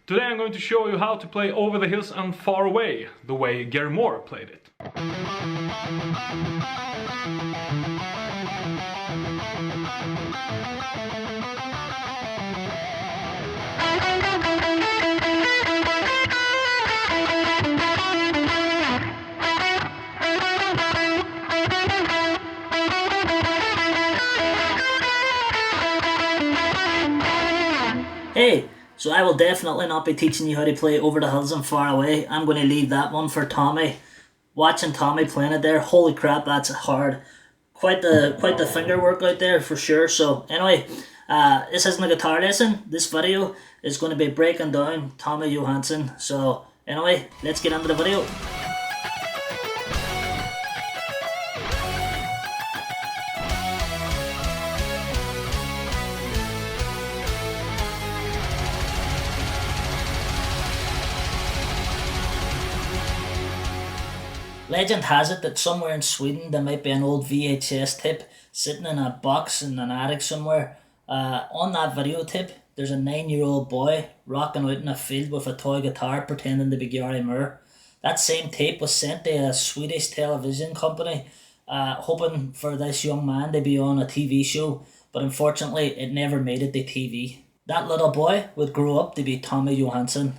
Today I'm going to show you how to play Over the Hills and Far Away, the way Gary Moore played it. Hey, so I will definitely not be teaching you how to play Over the Hills and Far Away. I'm going to leave that one for Tommy. Watching Tommy playing it there, holy crap, that's hard. Quite the finger work out there for sure. So anyway, this isn't a guitar lesson. This video is going to be breaking down Tommy Johansson. So anyway, let's get into the video. Legend has it that somewhere in Sweden there might be an old VHS tape sitting in a box in an attic somewhere. On that videotape, there's a 9-year-old boy rocking out in a field with a toy guitar pretending to be Gary Moore. That same tape was sent to a Swedish television company, hoping for this young man to be on a TV show, but unfortunately it never made it to TV. That little boy would grow up to be Tommy Johansson.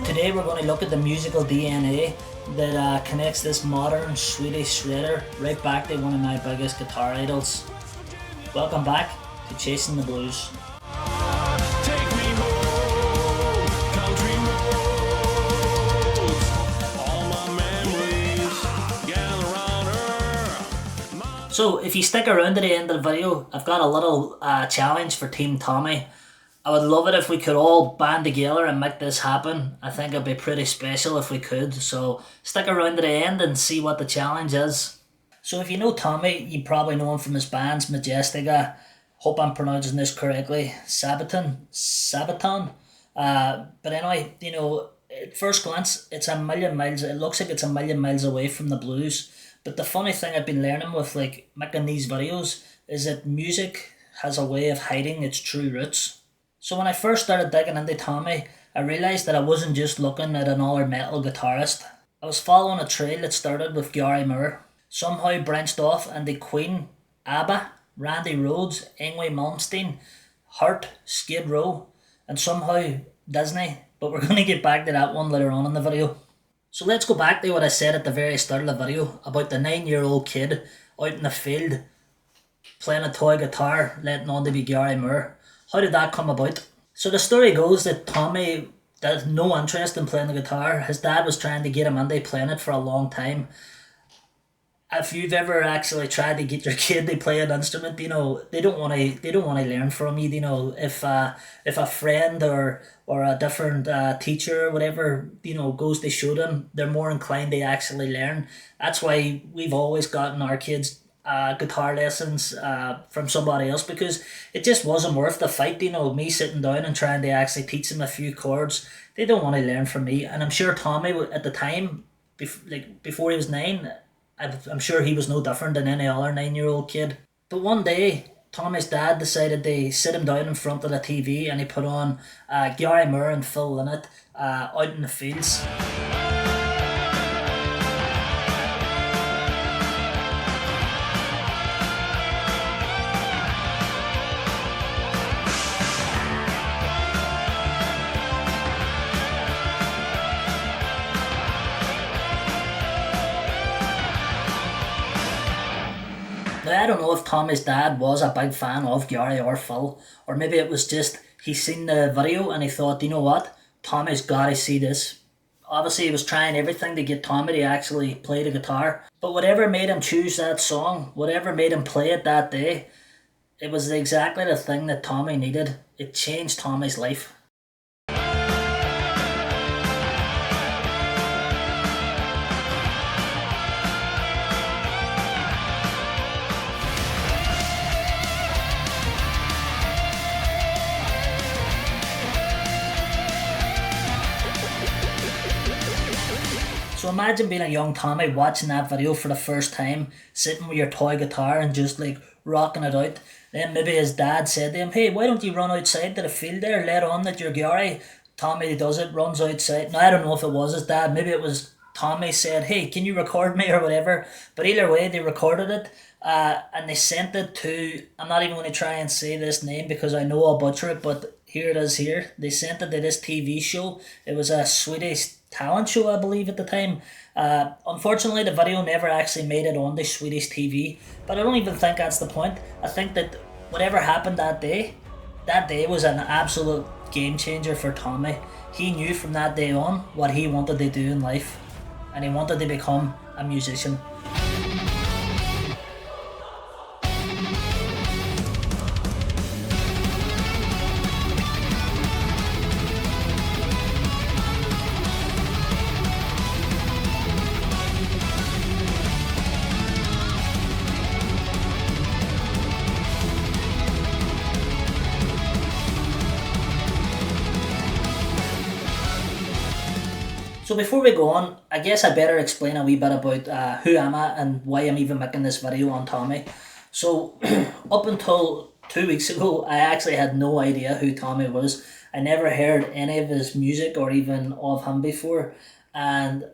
Today we're going to look at the musical DNA that connects this modern Swedish shredder right back to one of my biggest guitar idols. Welcome back to Chasing the Blues. So if you stick around to the end of the video, I've got a little challenge for Team Tommy. I would love it if we could all band together and make this happen. I think it'd be pretty special if we could. So stick around to the end and see what the challenge is. So if you know Tommy, you probably know him from his bands Majestica. Hope I'm pronouncing this correctly. Sabaton. But anyway, you know, at first glance, it's a million miles. It looks like it's a million miles away from the blues. But the funny thing I've been learning with like making these videos is that music has a way of hiding its true roots. So when I first started digging into Tommy, I realised that I wasn't just looking at another metal guitarist. I was following a trail that started with Gary Moore, somehow branched off into Queen, ABBA, Randy Rhoads, Yngwie Malmsteen, Heart, Skid Row, and somehow Disney. But we're going to get back to that one later on in the video. So let's go back to what I said at the very start of the video about the 9-year-old kid out in the field playing a toy guitar, letting on to be Gary Moore. How did that come about? So the story goes that Tommy had no interest in playing the guitar. His dad was trying to get him into playing it for a long time. If you've ever actually tried to get your kid to play an instrument, you know, they don't want to learn from you. You know, if a friend or a different teacher or whatever, you know, goes to show them, they're more inclined to actually learn. That's why we've always gotten our kids guitar lessons from somebody else, because it just wasn't worth the fight. You know, me sitting down and trying to actually teach them a few chords. They don't want to learn from me. And I'm sure Tommy at the time, before he was 9, I'm sure he was no different than any other 9-year-old kid. But one day, Tommy's dad decided to sit him down in front of the TV and he put on Gary Moore and Phil Lynott out in the fields. Now, I don't know if Tommy's dad was a big fan of Gary or Phil, or maybe it was just he seen the video and he thought, you know what, Tommy's got to see this. Obviously, he was trying everything to get Tommy to actually play the guitar, but whatever made him choose that song, whatever made him play it that day, it was exactly the thing that Tommy needed. It changed Tommy's life. So imagine being a young Tommy watching that video for the first time, sitting with your toy guitar and just like rocking it out. Then maybe his dad said to him, hey, why don't you run outside to the field there, let on that you're Gary. Tommy does it, runs outside. Now I don't know if it was his dad, maybe it was Tommy said, hey, can you record me or whatever? But either way, they recorded it and they sent it to, I'm not even going to try and say this name because I know I'll butcher it, but here it is here. They sent it to this TV show. It was a Swedish talent show, I believe, at the time. Unfortunately, the video never actually made it on the Swedish TV, but I don't even think that's the point. I think that whatever happened that day was an absolute game changer for Tommy. He knew from that day on what he wanted to do in life, and he wanted to become a musician. So before we go on, I guess I better explain a wee bit about who am I and why I'm even making this video on Tommy. So up until 2 weeks ago, I actually had no idea who Tommy was. I never heard any of his music or even of him before. And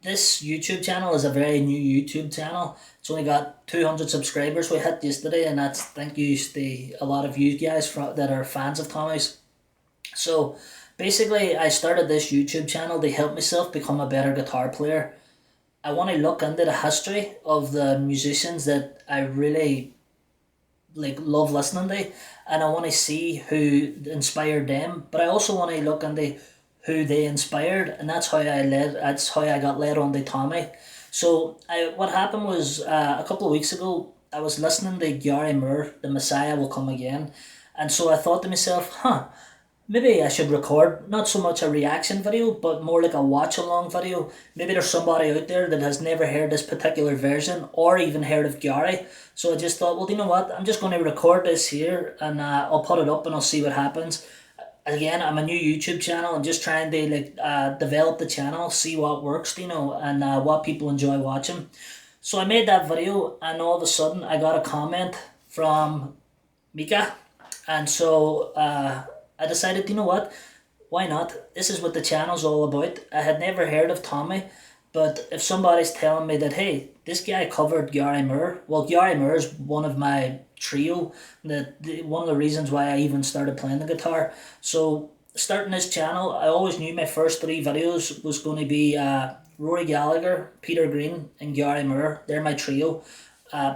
this YouTube channel is a very new YouTube channel. It's only got 200 subscribers we hit yesterday, and that's thank you to a lot of you guys that are fans of Tommy's. So basically, I started this YouTube channel to help myself become a better guitar player. I want to look into the history of the musicians that I really love listening to, and I want to see who inspired them. But I also want to look into who they inspired, and that's how I got led on to Tommy. So what happened was a couple of weeks ago, I was listening to Gary Moore, The Messiah Will Come Again, and so I thought to myself, maybe I should record not so much a reaction video, but more like a watch along video. Maybe there's somebody out there that has never heard this particular version or even heard of Gary. So I just thought, well, you know what? I'm just going to record this here and I'll put it up and I'll see what happens. Again, I'm a new YouTube channel. I'm just trying to develop the channel, see what works, and what people enjoy watching. So I made that video and all of a sudden I got a comment from Mika. And so I decided, you know what, why not? This is what the channel's all about. I had never heard of Tommy, but if somebody's telling me that, hey, this guy covered Gary Moore, well, Gary Moore is one of my trio, one of the reasons why I even started playing the guitar. So starting this channel, I always knew my first 3 videos was going to be Rory Gallagher, Peter Green, and Gary Moore. They're my trio.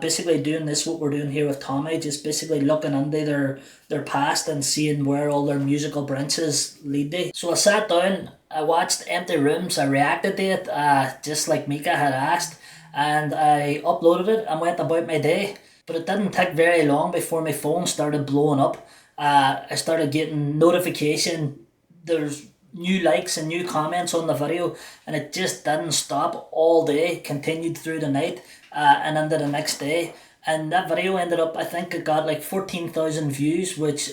Basically doing this, what we're doing here with Tommy, just basically looking into their past and seeing where all their musical branches lead to. So I sat down, I watched Empty Rooms, I reacted to it, just like Mika had asked, and I uploaded it and went about my day. But it didn't take very long before my phone started blowing up. I started getting notification, there's new likes and new comments on the video, and it just didn't stop all day, continued through the night and into the next day. And that video ended up, I think it got 14,000 views, which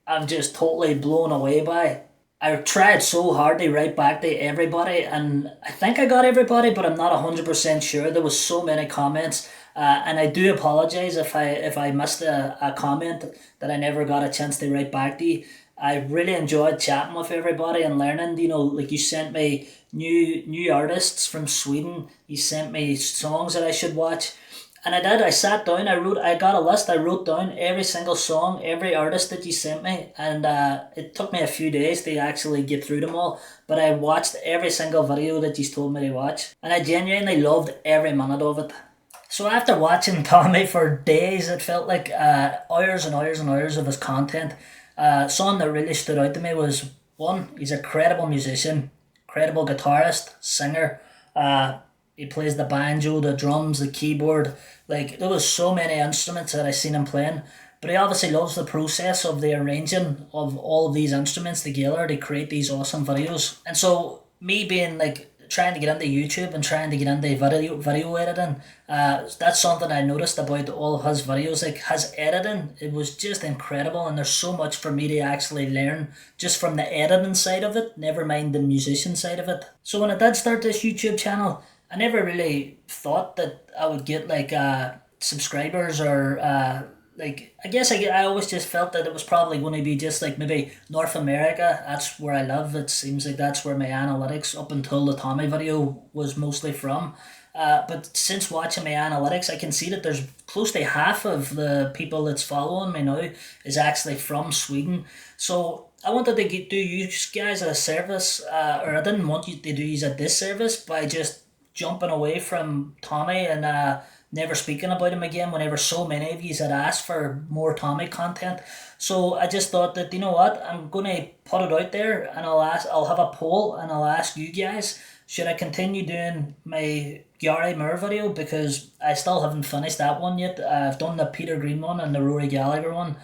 I'm just totally blown away by. I tried so hard to write back to everybody, and I think I got everybody, but I'm not 100% sure. There was so many comments, and I do apologise if I missed a comment that I never got a chance to write back to. I really enjoyed chatting with everybody and learning. You sent me new artists from Sweden. You sent me songs that I should watch. And I did. I sat down, I got a list. I wrote down every single song, every artist that you sent me. And it took me a few days to actually get through them all. But I watched every single video that you told me to watch. And I genuinely loved every minute of it. So after watching Tommy for days, it felt like hours and hours and hours of his content. Something that really stood out to me was, one, he's a credible musician, credible guitarist, singer. He plays the banjo, the drums, the keyboard. There was so many instruments that I seen him playing. But he obviously loves the process of the arranging of all of these instruments together to create these awesome videos. And so me being trying to get into YouTube and trying to get into video editing, that's something I noticed about all of his videos. Like his editing, it was just incredible, and there's so much for me to actually learn just from the editing side of it, never mind the musician side of it. So when I did start this YouTube channel, I never really thought that I would get like subscribers or like, I guess I always just felt that it was probably going to be just like maybe North America. That's where I live. It seems like that's where my analytics up until the Tommy video was mostly from. But since watching my analytics, I can see that there's close to half of the people that's following me now is actually from Sweden. So I wanted to do you guys a service, or I didn't want you to do you a disservice by just jumping away from Tommy and never speaking about him again whenever so many of you had asked for more Tommy content. So I just thought that, you know what, I'm going to put it out there, and I'll have a poll and I'll ask you guys, should I continue doing my Gary Moore video, because I still haven't finished that one yet. I've done the Peter Green one and the Rory Gallagher one,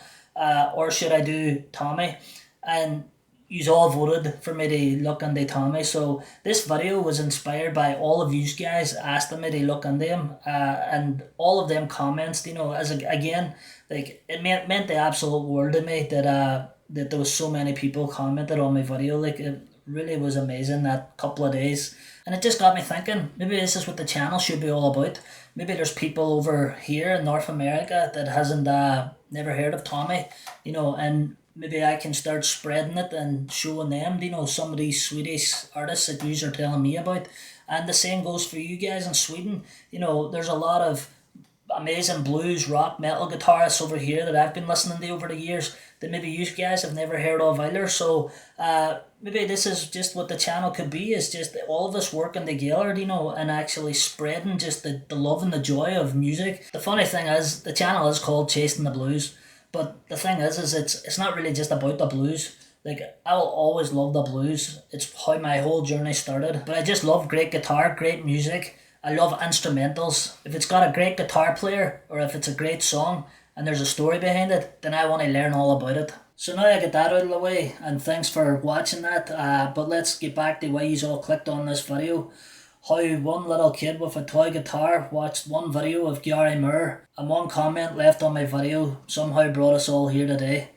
or should I do Tommy? And you all voted for me to look into Tommy. So this video was inspired by all of you guys asking me to look into him, and all of them comments, you know, as again, like it meant the absolute world to me that there was so many people commented on my video. Like it really was amazing that couple of days, and it just got me thinking, maybe this is what the channel should be all about. Maybe there's people over here in North America that hasn't never heard of Tommy, you know, and maybe I can start spreading it and showing them, you know, some of these Swedish artists that you are telling me about. And the same goes for you guys in Sweden. You know, there's a lot of amazing blues, rock, metal guitarists over here that I've been listening to over the years that maybe you guys have never heard of either. So maybe this is just what the channel could be, is just all of us working together, you know, and actually spreading just the love and the joy of music. The funny thing is, the channel is called Chasing the Blues. But the thing is it's not really just about the blues. Like, I will always love the blues. It's how my whole journey started. But I just love great guitar, great music. I love instrumentals. If it's got a great guitar player, or if it's a great song and there's a story behind it, then I want to learn all about it. So now I get that out of the way, and thanks for watching that. But let's get back to why you all clicked on this video. How one little kid with a toy guitar watched one video of Gary Moore, and one comment left on my video somehow brought us all here today.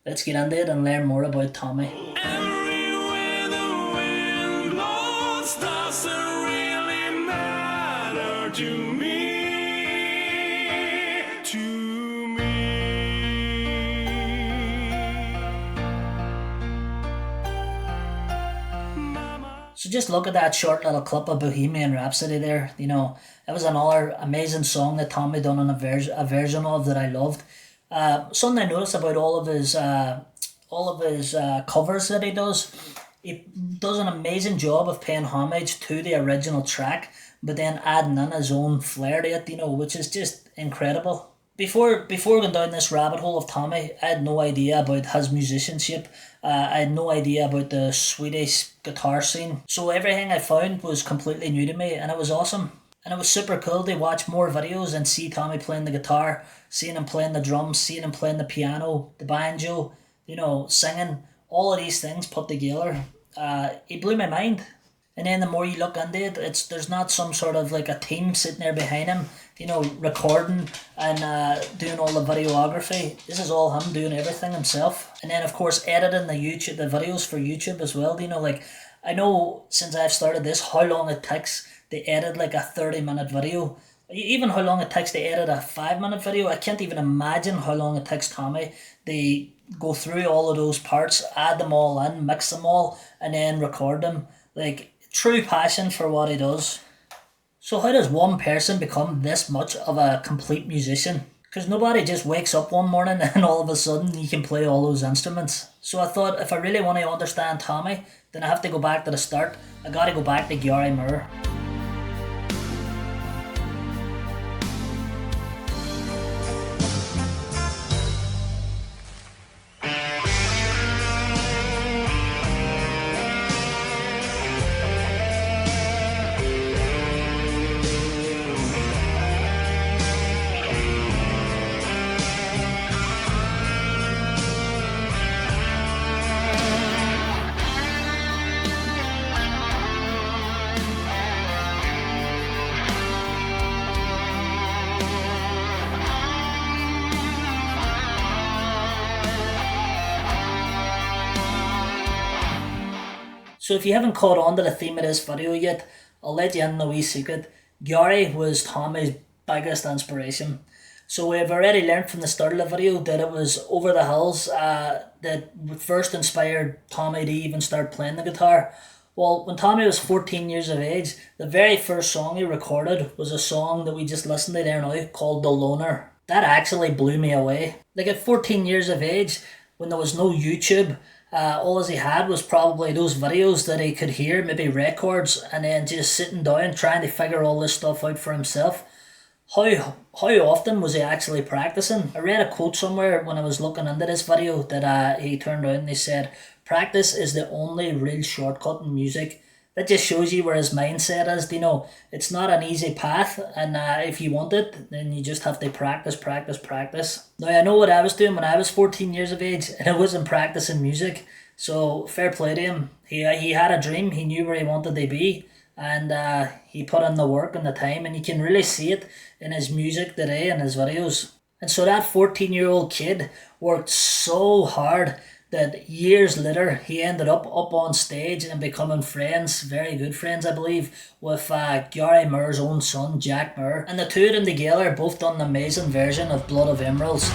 Let's get into it and learn more about Tommy. Everywhere the wind blows doesn't really matter to me. So just look at that short little clip of Bohemian Rhapsody there. You know, it was another amazing song that Tommy done on a version of that I loved. Something I noticed about all of his covers that he does an amazing job of paying homage to the original track, but then adding in his own flair to it, you know, which is just incredible. Before going down this rabbit hole of Tommy, I had no idea about his musicianship. I had no idea about the Swedish guitar scene. So everything I found was completely new to me, and it was awesome. And it was super cool to watch more videos and see Tommy playing the guitar, seeing him playing the drums, seeing him playing the piano, the banjo, you know, singing, all of these things put together. It blew my mind. And then the more you look into it, there's not some sort of like a team sitting there behind him, you know, recording and doing all the videography. This is all him doing everything himself. And then of course editing the videos for YouTube as well. You know, like, I know since I've started this how long it takes to edit like a 30-minute video. Even how long it takes to edit a 5-minute video. I can't even imagine how long it takes Tommy to go through all of those parts, add them all in, mix them all, and then record them. Like, true passion for what he does. So how does one person become this much of a complete musician? Because nobody just wakes up one morning and all of a sudden you can play all those instruments. So I thought, if I really want to understand Tommy, then I have to go back to the start. I gotta go back to Gary Moore. So if you haven't caught on to the theme of this video yet, I'll let you in on a wee secret. Gary was Tommy's biggest inspiration. So we've already learned from the start of the video that it was Over the Hills that first inspired Tommy to even start playing the guitar. Well, when Tommy was 14 years of age, the very first song he recorded was a song that we just listened to there now called The Loner. That actually blew me away. Like at 14 years of age, when there was no YouTube, all he had was probably those videos that he could hear, maybe records, and then just sitting down trying to figure all this stuff out for himself. How often was he actually practicing? I read a quote somewhere when I was looking into this video that he turned around and he said, "Practice is the only real shortcut in music." That just shows you where his mindset is. You know, it's not an easy path, and if you want it, then you just have to practice. Now, I know what I was doing when I was 14 years of age, and I wasn't practicing music. So fair play to him. He had a dream. He knew where he wanted to be, and he put in the work and the time, and you can really see it in his music today and his videos. And so that 14-year-old kid worked so hard that years later he ended up on stage and becoming friends, very good friends I believe, with Gary Moor's own son, Jack Moore. And the two of them together both done an amazing version of Blood of Emeralds.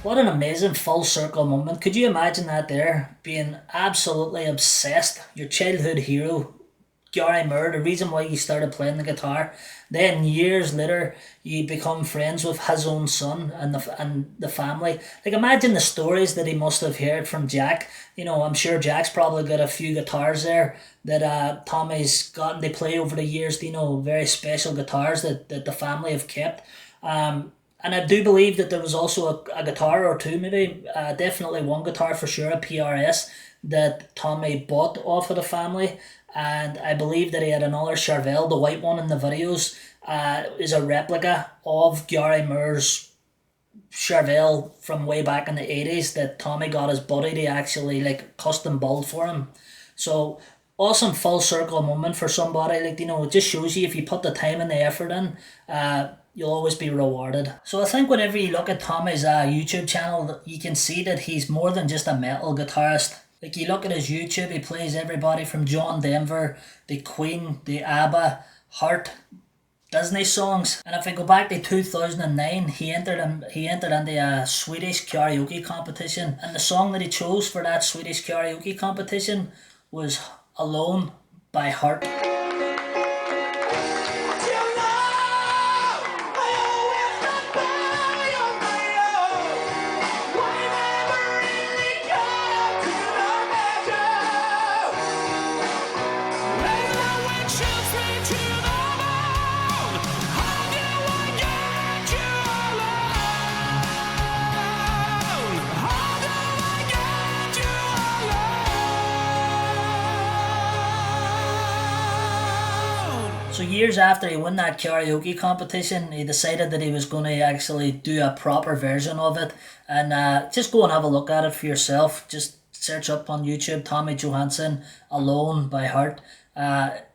What an amazing full circle moment. Could you imagine that there? Being absolutely obsessed. Your childhood hero, Gary Moore, the reason why you started playing the guitar. Then years later, you become friends with his own son and the family. Like imagine the stories that he must have heard from Jack. You know, I'm sure Jack's probably got a few guitars there that Tommy's gotten to play over the years. You know, very special guitars that the family have kept. And I do believe that there was also a guitar or two, maybe definitely one guitar for sure, a PRS, that Tommy bought off of the family. And I believe that he had another Charvel, the white one in the videos, is a replica of Gary Moore's Charvel from way back in the 80s that Tommy got his buddy to actually like custom build for him. So awesome full circle moment for somebody. Like, you know, it just shows you if you put the time and the effort in, you'll always be rewarded. So I think whenever you look at Tommy's YouTube channel, you can see that he's more than just a metal guitarist. Like you look at his YouTube, he plays everybody from John Denver, the Queen, the ABBA, Heart, Disney songs. And if I go back to 2009, he entered into a Swedish karaoke competition, and the song that he chose for that Swedish karaoke competition was Alone by Heart. So years after he won that karaoke competition, he decided that he was going to actually do a proper version of it. And just go and have a look at it for yourself. Just search up on YouTube, Tommy Johansson, Alone by Heart.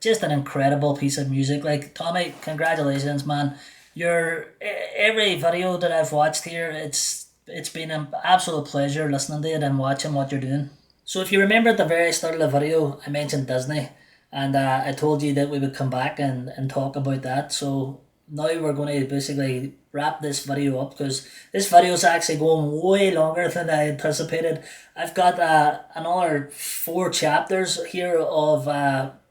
Just an incredible piece of music. Like, Tommy, congratulations, man. Every video that I've watched here, it's been an absolute pleasure listening to it and watching what you're doing. So if you remember at the very start of the video, I mentioned Disney. And I told you that we would come back and talk about that. So now we're going to basically wrap this video up, because this video is actually going way longer than I anticipated. I've got another 4 chapters here of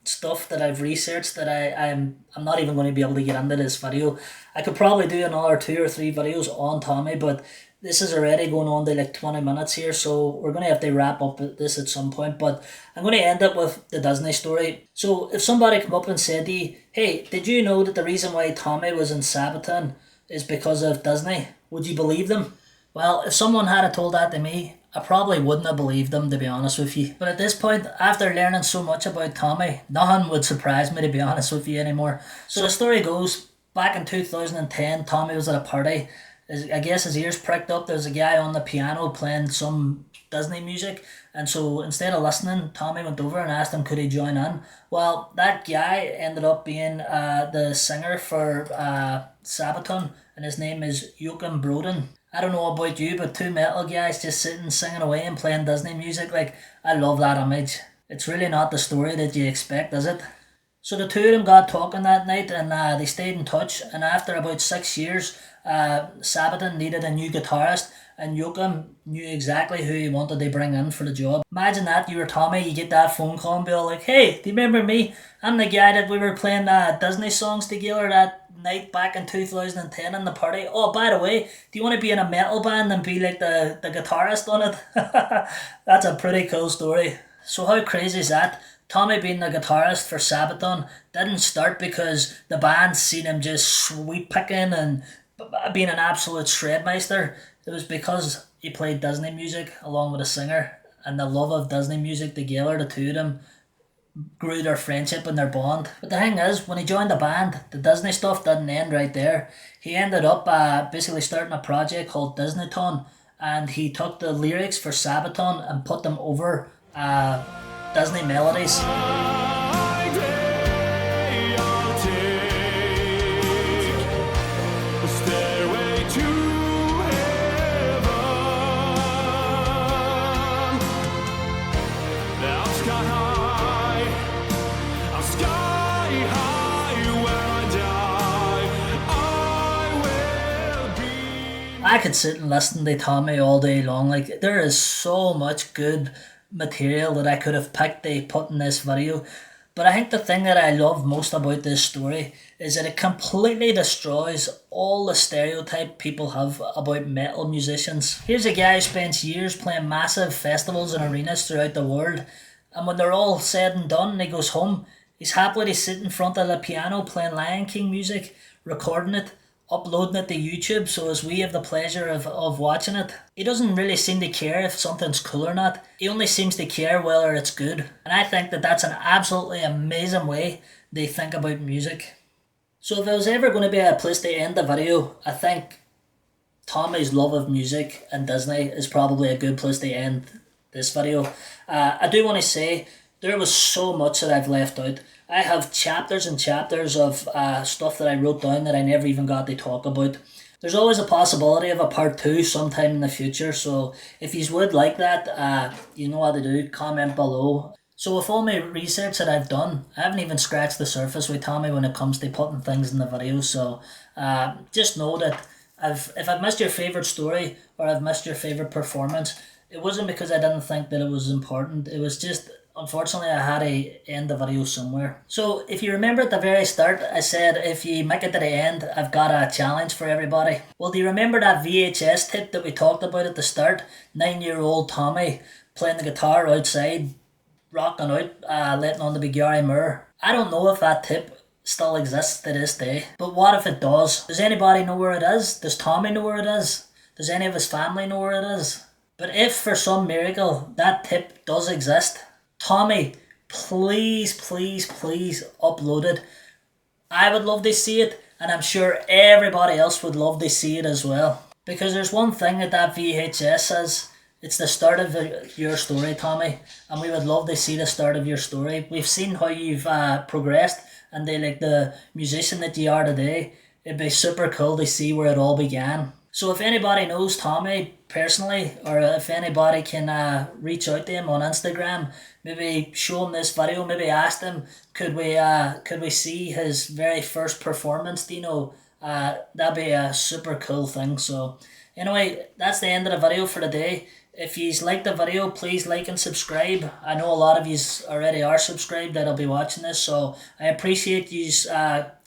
stuff that I've researched that I'm not even going to be able to get into this video. I could probably do another 2 or 3 videos on Tommy, but This is already going on to like 20 minutes here, so we're going to have to wrap up this at some point, but I'm going to end it with the Disney story. So if somebody come up and said to you, hey, did you know that the reason why Tommy was in Sabaton is because of Disney? Would you believe them? Well, if someone had told that to me, I probably wouldn't have believed them, to be honest with you. But at this point, after learning so much about Tommy, nothing would surprise me, to be honest with you, anymore. So the story goes, back in 2010, Tommy was at a party. I guess his ears pricked up. There's a guy on the piano playing some Disney music, and so instead of listening, Tommy went over and asked him could he join in. Well, that guy ended up being the singer for Sabaton, and his name is Joachim Broden. I don't know about you, but two metal guys just sitting singing away and playing Disney music, like, I love that image. It's really not the story that you expect, is it? So the two of them got talking that night, and they stayed in touch, and after about 6 years, Sabaton needed a new guitarist, and Joachim knew exactly who he wanted to bring in for the job. Imagine that, you were Tommy, you get that phone call and be all like, hey, do you remember me? I'm the guy that we were playing Disney songs together that night back in 2010 in the party. Oh, by the way, do you want to be in a metal band and be like the guitarist on it? That's a pretty cool story. So how crazy is that? Tommy being the guitarist for Sabaton didn't start because the band seen him just sweep picking and being an absolute shredmeister. It was because he played Disney music along with a singer, and the love of Disney music together, the two of them, grew their friendship and their bond. But the thing is, when he joined the band, the Disney stuff didn't end right there. He ended up basically starting a project called Disneyton, and he took the lyrics for Sabaton and put them over Disney melodies. I could sit and listen to Tommy all day long. Like, there is so much good material that I could have picked to put in this video. But I think the thing that I love most about this story is that it completely destroys all the stereotype people have about metal musicians. Here's a guy who spends years playing massive festivals and arenas throughout the world, and when they're all said and done and he goes home, he's happy to sit in front of the piano playing Lion King music, recording it, uploading it to YouTube so as we have the pleasure of watching it. He doesn't really seem to care if something's cool or not. He only seems to care whether it's good. And I think that that's an absolutely amazing way they think about music. So if there was ever going to be a place to end the video, I think Tommy's love of music and Disney is probably a good place to end this video. I do want to say there was so much that I've left out. I have chapters and chapters of stuff that I wrote down that I never even got to talk about. There's always a possibility of a part 2 sometime in the future, so if you would like that, you know what to do, comment below. So with all my research that I've done, I haven't even scratched the surface with Tommy when it comes to putting things in the video, so just know that if I've missed your favourite story or I've missed your favourite performance, it wasn't because I didn't think that it was important, it was just unfortunately I had to end the video somewhere. So if you remember at the very start, I said if you make it to the end, I've got a challenge for everybody. Well, do you remember that VHS tip that we talked about at the start? 9-year-old Tommy playing the guitar outside, rocking out, letting on to be Gary Moore. I don't know if that tip still exists to this day, but what if it does? Does anybody know where it is? Does Tommy know where it is? Does any of his family know where it is? But if for some miracle that tip does exist, Tommy, please upload it. I would love to see it, and I'm sure everybody else would love to see it as well. Because there's one thing that VHS says, it's the start of your story, Tommy, and we would love to see the start of your story. We've seen how you've progressed, and the musician that you are today. It'd be super cool to see where it all began. So if anybody knows Tommy personally, or if anybody can reach out to him on Instagram, maybe show him this video, maybe ask him, could we see his very first performance, that'd be a super cool thing. So anyway, that's the end of the video for today. If you liked the video, please like and subscribe. I know a lot of you already are subscribed that'll be watching this, so I appreciate you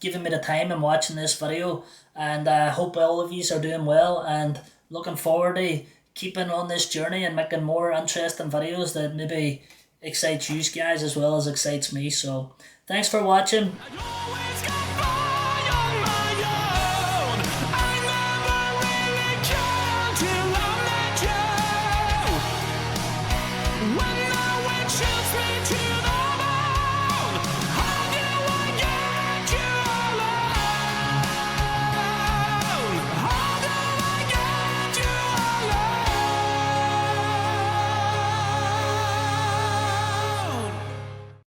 giving me the time and watching this video, and I hope all of you are doing well, and looking forward to keeping on this journey and making more interesting videos that maybe excites you guys as well as excites me. So thanks for watching. Always got by on my own. I never really cared till I met you. When the wind shoots me to